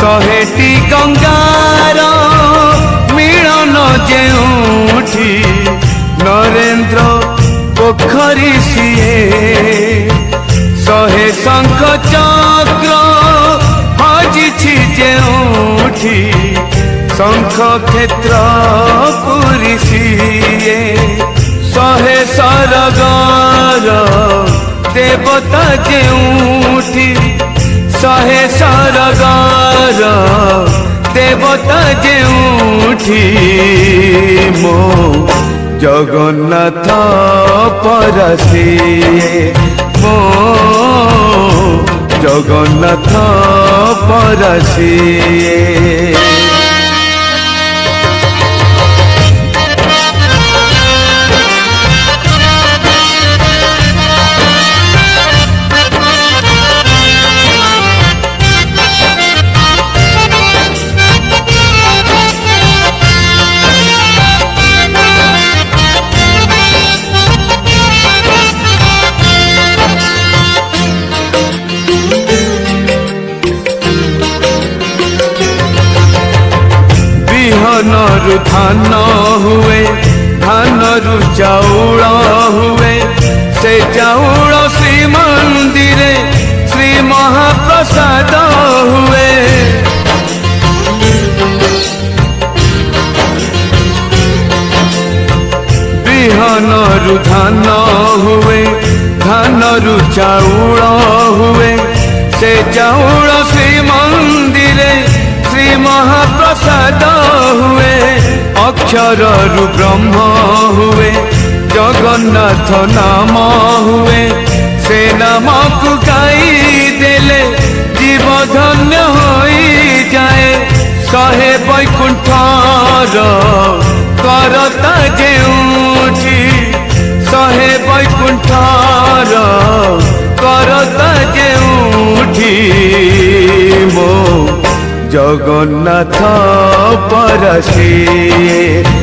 शहेटी गंगार मिलन जेउठी नरेंद्र पोखरी सीए शहे शंख चक्र हजिछि जेउठी शंख क्षेत्र पुरी सीए शहे सरगर देवता जेउठी शहे सरगर देवता जेउठी मो जगन्नाथ परसिए मो जगन्नाथ परसिए। धानरु धान हुए धानरु चाउल हुए से चाउल श्री मंदिर श्री महाप्रसाद हुए बिहनरु धान हुए धानरु चाउल हुए से चाउल श्री मंदिर श्री महाप्रसाद हुए अक्षररु ब्रह्म हुए जगन्नाथ नाम हुए से नाम को गाई देले जीव धन्य होई जाए शहे वैकुंठर करता जेउठी शहे वैकुंठर करता जेउठी मो जगन्नाथ परसिए।